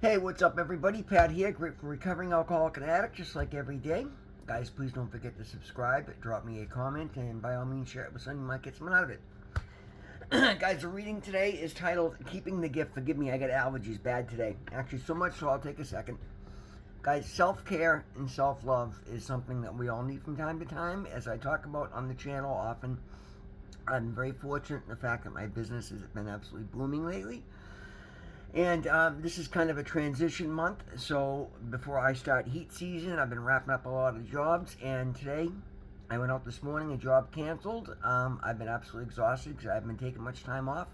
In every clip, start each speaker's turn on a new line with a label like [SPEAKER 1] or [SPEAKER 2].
[SPEAKER 1] Hey, what's up, everybody? Pat here, great for recovering alcoholic and addict, just like every day. Guys, please don't forget to subscribe, drop me a comment, and by all means, share it with someone who might get something out of it. Guys, the reading today is titled Keeping the Gift. Forgive me, I got allergies bad today. Actually, so much so I'll take a second. Guys, self-care and self-love is something that we all need from time to time. As I talk about on the channel often, I'm very fortunate in the fact that my business has been absolutely booming lately. And this is kind of a transition month, so before I start heat season, I've been wrapping up a lot of jobs, and today I went out this morning, a job canceled. I've been absolutely exhausted because I haven't been taking much time off.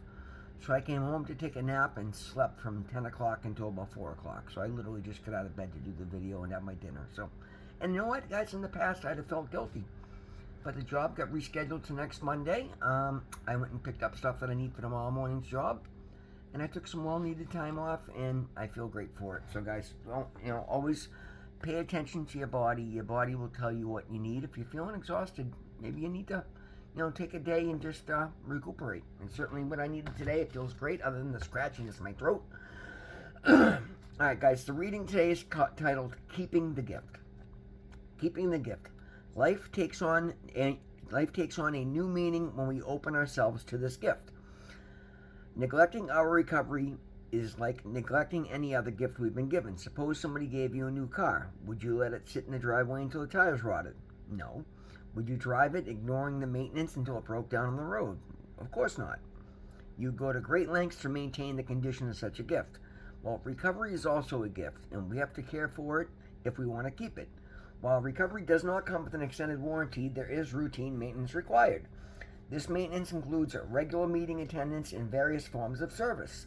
[SPEAKER 1] So I came home to take a nap and slept from 10 o'clock until about 4 o'clock. So I literally just got out of bed to do the video and have my dinner. So, and you know what, guys, in the past I'd have felt guilty. But the job got rescheduled to next Monday. I went and picked up stuff that I need for tomorrow morning's job, and I took some well-needed time off, and I feel great for it. So, guys, don't, always pay attention to your body. Your body will tell you what you need. If you're feeling exhausted, maybe you need to, take a day and just recuperate. And certainly what I needed today, it feels great, other than the scratchiness in my throat. All right, guys, the reading today is titled Keeping the Gift. Keeping the Gift. Life takes on a new meaning when we open ourselves to this gift. Neglecting our recovery is like neglecting any other gift we've been given. Suppose somebody gave you a new car. Would you let it sit in the driveway until the tires rotted? No. Would you drive it, ignoring the maintenance until it broke down on the road? Of course not. You go to great lengths to maintain the condition of such a gift. Well, recovery is also a gift, and we have to care for it if we want to keep it. While recovery does not come with an extended warranty, there is routine maintenance required. This maintenance includes a regular meeting attendance and various forms of service.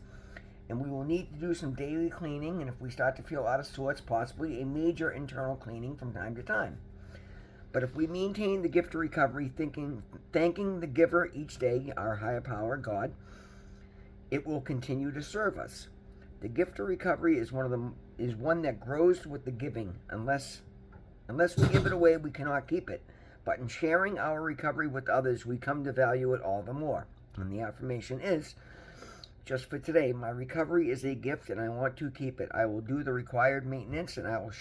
[SPEAKER 1] And we will need to do some daily cleaning, and if we start to feel out of sorts, possibly a major internal cleaning from time to time. But if we maintain the gift of recovery, thanking the giver each day, our higher power, God, it will continue to serve us. The gift of recovery is one that grows with the giving. Unless we give it away, we cannot keep it. But in sharing our recovery with others, we come to value it all the more. And the affirmation is, just for today, my recovery is a gift and I want to keep it. I will do the required maintenance, and I'll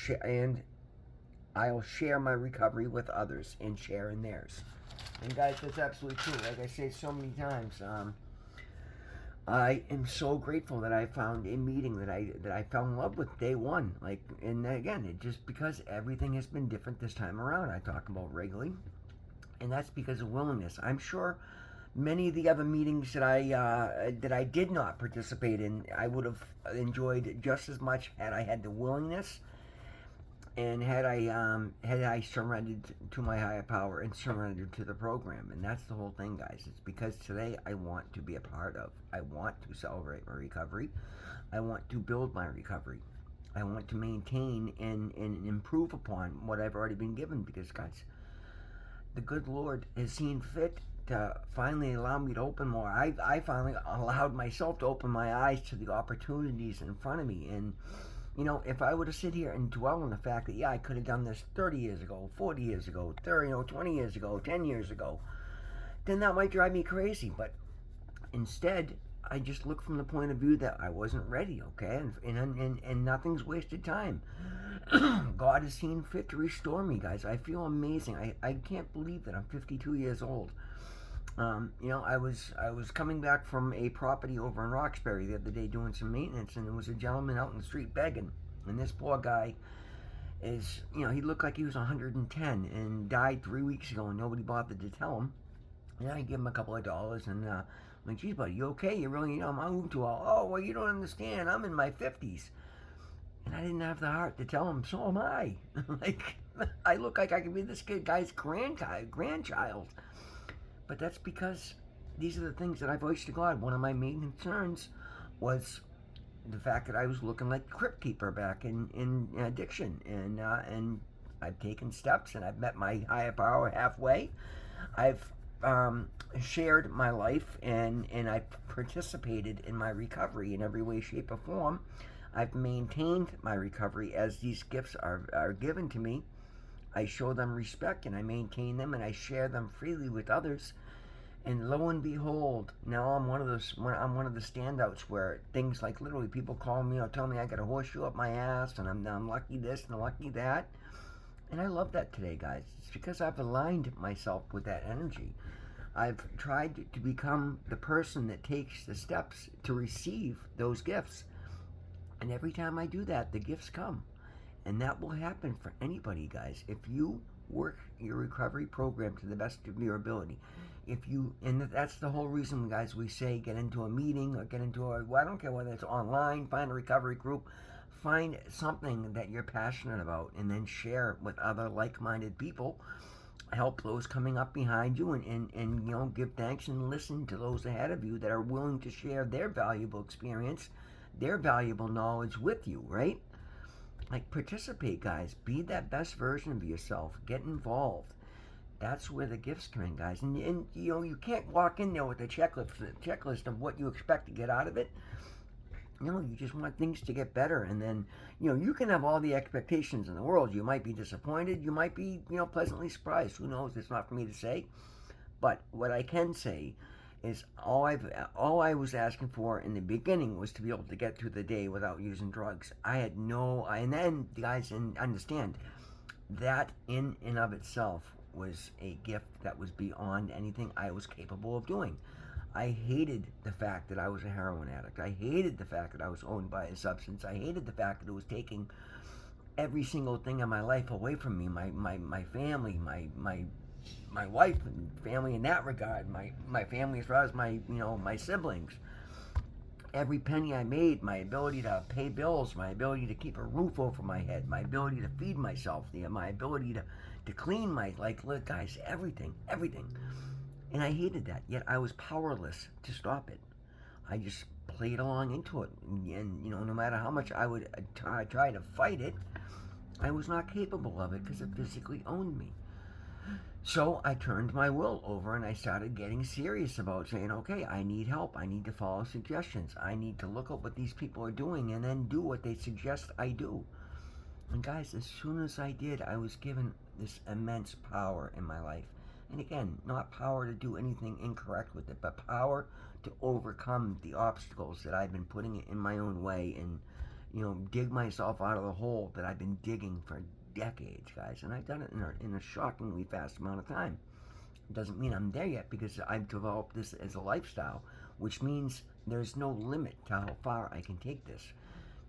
[SPEAKER 1] share my recovery with others and share in theirs. And guys, that's absolutely true. Like I say so many times, I am so grateful that I found a meeting that I fell in love with day one. And again, it just because everything has been different this time around. I talk about regularly, and that's because of willingness. I'm sure many of the other meetings that I did not participate in, I would have enjoyed just as much had I had the willingness, and had I surrendered to my higher power and surrendered to the program. And that's the whole thing, guys. It's because today I want to be a part of. I want to celebrate my recovery. I want to build my recovery. I want to maintain and improve upon what I've already been given, because, guys, the good Lord has seen fit to finally allow me to open more. I finally allowed myself to open my eyes to the opportunities in front of me. And if I were to sit here and dwell on the fact that, I could have done this 30 years ago, 40 years ago, 20 years ago, 10 years ago, then that might drive me crazy. But instead, I just look from the point of view that I wasn't ready, okay? And nothing's wasted time. God has seen fit to restore me, guys. I feel amazing. I can't believe that I'm 52 years old. I was coming back from a property over in Roxbury the other day doing some maintenance, and there was a gentleman out in the street begging. And this poor guy is, he looked like he was 110 and died 3 weeks ago, and nobody bothered to tell him. And I give him a couple of dollars, and I'm like, geez, buddy, you okay? You really, I'm moving too well. Oh, well, you don't understand. I'm in my 50s. And I didn't have the heart to tell him, so am I. I look like I could be this guy's grandchild. But that's because these are the things that I voiced to God. One of my main concerns was the fact that I was looking like the Crypt Keeper back in addiction. And I've taken steps, and I've met my higher power halfway. I've shared my life, and I've participated in my recovery in every way, shape, or form. I've maintained my recovery as these gifts are given to me. I show them respect, and I maintain them, and I share them freely with others. And lo and behold, now I'm one of the standouts where things like literally people call me or tell me I got a horseshoe up my ass and I'm lucky this and lucky that. And I love that today, guys. It's because I've aligned myself with that energy. I've tried to become the person that takes the steps to receive those gifts. And every time I do that, the gifts come. And that will happen for anybody, guys. If you work your recovery program to the best of your ability, and that's the whole reason, guys, we say get into a meeting or get into well, I don't care whether it's online, find a recovery group, find something that you're passionate about, and then share with other like-minded people. Help those coming up behind you, and give thanks and listen to those ahead of you that are willing to share their valuable experience, their valuable knowledge with you, right? Like, participate, guys. Be that best version of yourself. Get involved. That's where the gifts come in, guys. And you can't walk in there with a checklist of what you expect to get out of it. You just want things to get better. And then, you can have all the expectations in the world. You might be disappointed. You might be, pleasantly surprised. Who knows? It's not for me to say. But what I can say is all I was asking for in the beginning was to be able to get through the day without using drugs. And then, guys, and understand, that in and of itself was a gift that was beyond anything I was capable of doing. I hated the fact that I was a heroin addict. I hated the fact that I was owned by a substance. I hated the fact that it was taking every single thing in my life away from me. My family, my wife and family in that regard. My family as far as my siblings. Every penny I made, my ability to pay bills, my ability to keep a roof over my head, my ability to feed myself, my ability to clean look, guys, everything. And I hated that, yet I was powerless to stop it. I just played along into it, and no matter how much I would try to fight it, I was not capable of it because it physically owned me. So I turned my will over and I started getting serious about saying, okay, I need help. I need to follow suggestions. I need to look at what these people are doing and then do what they suggest I do. And guys, as soon as I did, I was given this immense power in my life. And again, not power to do anything incorrect with it, but power to overcome the obstacles that I've been putting in my own way and, dig myself out of the hole that I've been digging for decades, guys. And I've done it in a shockingly fast amount of time. It doesn't mean I'm there yet because I've developed this as a lifestyle, which means there's no limit to how far I can take this.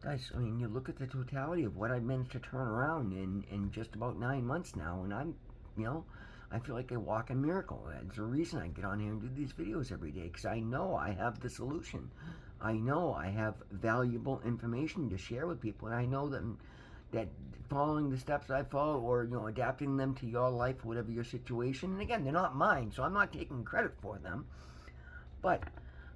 [SPEAKER 1] Guys, you look at the totality of what I've managed to turn around in just about 9 months now, and I'm, I feel like a walking miracle. That's the reason I get on here and do these videos every day, because I know I have the solution. I know I have valuable information to share with people, and I know that following the steps I follow, or adapting them to your life, whatever your situation. And again, they're not mine, so I'm not taking credit for them. But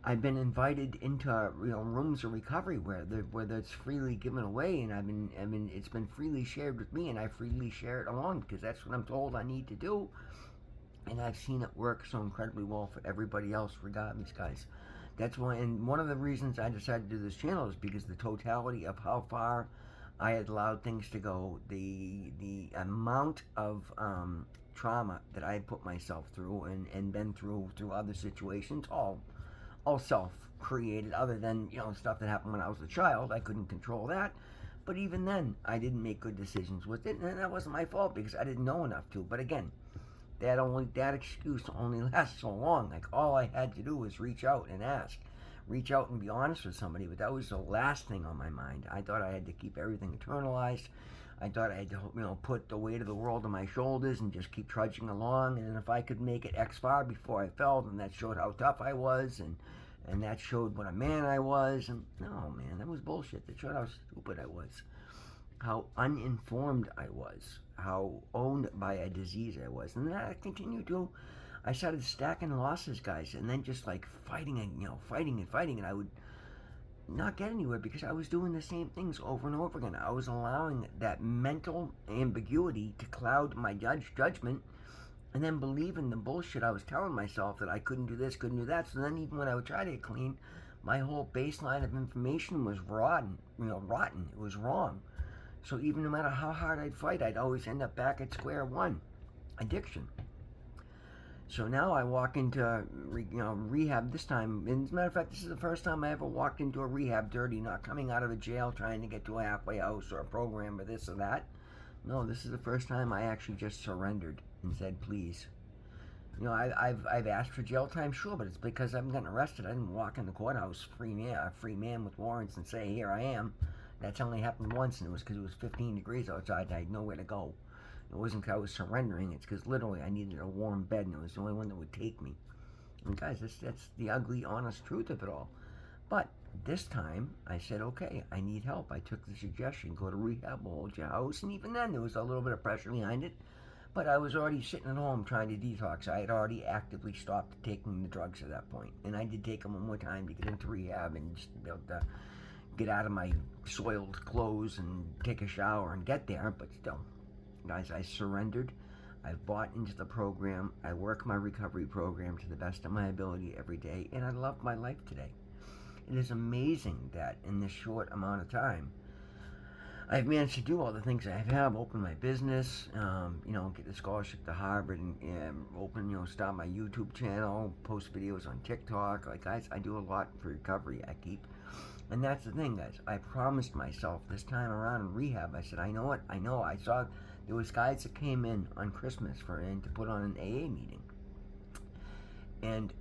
[SPEAKER 1] I've been invited into rooms of recovery where that's freely given away, and it's been freely shared with me, and I freely share it along because that's what I'm told I need to do. And I've seen it work so incredibly well for everybody else, regardless, guys. That's why, and one of the reasons I decided to do this channel is because the totality of how far I had allowed things to go, the amount of trauma that I had put myself through and been through other situations, all self-created, other than stuff that happened when I was a child. I couldn't control that, but even then I didn't make good decisions with it, and that wasn't my fault because I didn't know enough to. But again, that excuse only lasts so long. Like, all I had to do was reach out and ask. Reach out and be honest with somebody, but that was the last thing on my mind. I thought I had to keep everything internalized. I thought I had to, put the weight of the world on my shoulders and just keep trudging along. And if I could make it X far before I fell, then that showed how tough I was, and that showed what a man I was. And no, man, that was bullshit. That showed how stupid I was, how uninformed I was, how owned by a disease I was. And then I continued to. I started stacking losses, guys, and then just like fighting, and I would not get anywhere because I was doing the same things over and over again. I was allowing that mental ambiguity to cloud my judgment, and then believing the bullshit I was telling myself that I couldn't do this, couldn't do that. So then even when I would try to get clean, my whole baseline of information was rotten. It was wrong. So even no matter how hard I'd fight, I'd always end up back at square one. Addiction. So now I walk into rehab this time. And as a matter of fact, this is the first time I ever walked into a rehab dirty, not coming out of a jail trying to get to a halfway house or a program or this or that. No, this is the first time I actually just surrendered and said, please. I've asked for jail time, sure, but it's because I've gotten arrested. I didn't walk in the courthouse a free man with warrants and say, here I am. That's only happened once, and it was because it was 15 degrees outside. I had nowhere to go. It wasn't because I was surrendering. It's because literally I needed a warm bed, and it was the only one that would take me. And guys, that's the ugly, honest truth of it all. But this time, I said, okay, I need help. I took the suggestion, go to rehab, we'll hold your house. And even then, there was a little bit of pressure behind it. But I was already sitting at home trying to detox. I had already actively stopped taking the drugs at that point. And I did take them one more time to get into rehab and just be able to get out of my soiled clothes and take a shower and get there. But still, guys, I surrendered. I've bought into the program. I work my recovery program to the best of my ability every day. And I love my life today. It is amazing that in this short amount of time, I've managed to do all the things I have, open my business, get the scholarship to Harvard, and start my YouTube channel, post videos on TikTok. Like, guys, I do a lot for recovery. And that's the thing, guys. I promised myself this time around in rehab, I said, I saw there was guys that came in on Christmas to put on an AA meeting. And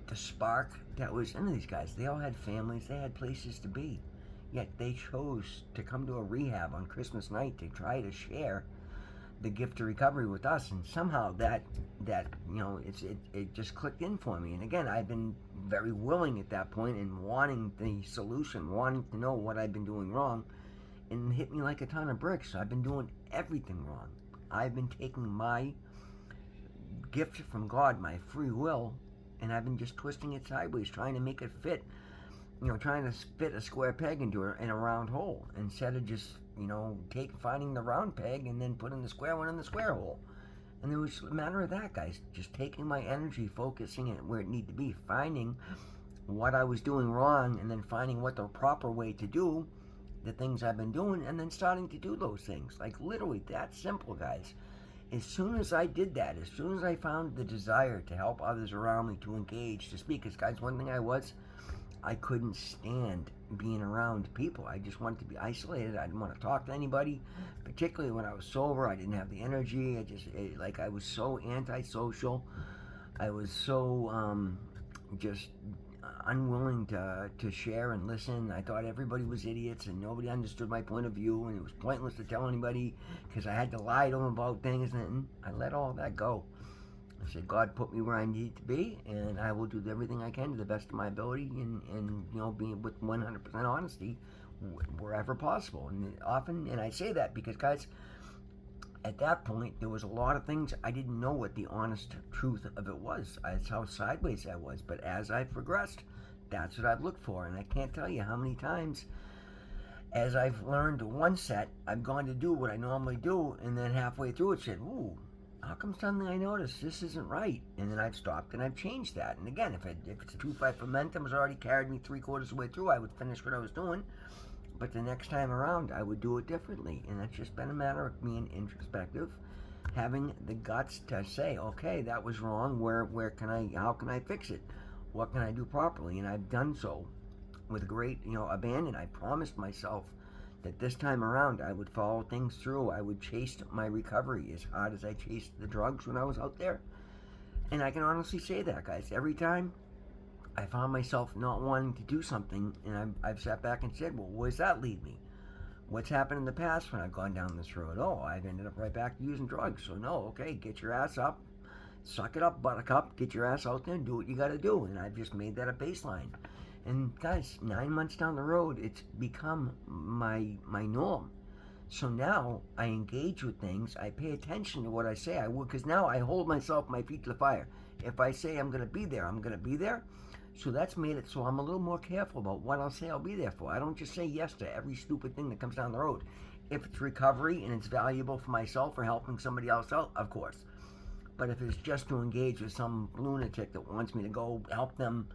[SPEAKER 1] the spark that was in these guys, they all had families, they had places to be. Yet they chose to come to a rehab on Christmas night to try to share the gift of recovery with us, and somehow that it just clicked in for me. And again, I've been very willing at that point and wanting the solution, wanting to know what I've been doing wrong, and it hit me like a ton of bricks. I've been doing everything wrong. I've been taking my gift from God, my free will, and I've been just twisting it sideways, trying to make it fit. Trying to fit a square peg into a round hole instead of just, finding the round peg and then putting the square one in the square hole. And it was a matter of that, guys. Just taking my energy, focusing it where it needed to be, finding what I was doing wrong, and then finding what the proper way to do the things I've been doing, and then starting to do those things. Like, literally that simple, guys. As soon as I did that, as soon as I found the desire to help others around me, to engage, to speak, because, guys, one thing I couldn't stand being around people. I just wanted to be isolated. I didn't want to talk to anybody, particularly when I was sober. I didn't have the energy. I was so antisocial. I was so just unwilling to share and listen. I thought everybody was idiots and nobody understood my point of view, and it was pointless to tell anybody because I had to lie to them about things, and I let all that go. I said, God put me where I need to be, and I will do everything I can to the best of my ability, and being with 100% honesty wherever possible. And I say that because, guys, at that point, there was a lot of things I didn't know what the honest truth of it was. That's how sideways I was. But as I progressed, that's what I've looked for. And I can't tell you how many times, as I've learned one set, I've gone to do what I normally do, and then halfway through it said, ooh, how come suddenly I noticed this isn't right? And then I've stopped and I've changed that. And again, if it's 2-5 momentum has already carried me 3/4 of the way through, I would finish what I was doing. But the next time around, I would do it differently. And that's just been a matter of being introspective, having the guts to say, okay, that was wrong. How can I fix it? What can I do properly? And I've done so with great, abandon. I promised myself that this time around I would follow things through. I would chase my recovery as hard as I chased the drugs when I was out there. And I can honestly say that, guys. Every time I found myself not wanting to do something, and I've sat back and said, well, where does that lead me? What's happened in the past when I've gone down this road? Oh, I've ended up right back to using drugs. So no, okay, get your ass up, suck it up, buttercup, get your ass out there and do what you got to do. And I've just made that a baseline. And guys, 9 months down the road, it's become my norm. So now I engage with things. I pay attention to what I say I would, because now I hold my feet to the fire. If I say I'm going to be there, I'm going to be there. So that's made it so I'm a little more careful about what I'll say I'll be there for. I don't just say yes to every stupid thing that comes down the road. If it's recovery and it's valuable for myself or helping somebody else out, of course. But if it's just to engage with some lunatic that wants me to go help them,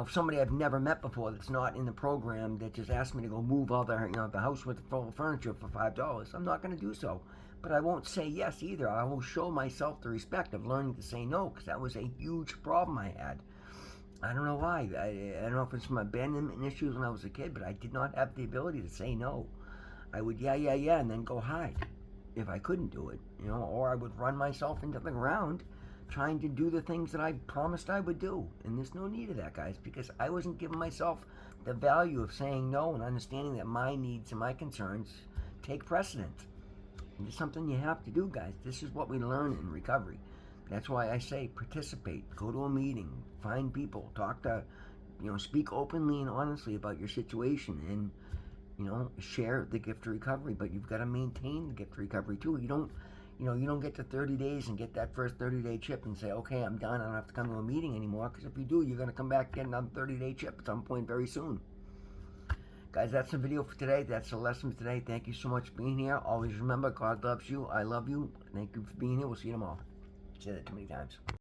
[SPEAKER 1] somebody I've never met before that's not in the program that just asked me to go move all the house with full of furniture for $5, I'm not going to do so. But I won't say yes either. I will show myself the respect of learning to say no, because that was a huge problem I had. I don't know why. I don't know if it's from abandonment issues when I was a kid, but I did not have the ability to say no. I would yeah, and then go hide if I couldn't do it, or I would run myself into the ground trying to do the things that I promised I would do. And there's no need of that, guys, because I wasn't giving myself the value of saying no and understanding that my needs and my concerns take precedence. And it's something you have to do, guys. This is what we learn in recovery. That's why I say participate, go to a meeting, find people, talk to, speak openly and honestly about your situation, and share the gift of recovery. But you've got to maintain the gift of recovery too. You don't get to 30 days and get that first 30-day chip and say, okay, I'm done, I don't have to come to a meeting anymore, because if you do, you're going to come back and get another 30-day chip at some point very soon. Guys, that's the video for today. That's the lesson for today. Thank you so much for being here. Always remember, God loves you. I love you. Thank you for being here. We'll see you tomorrow. Say that too many times.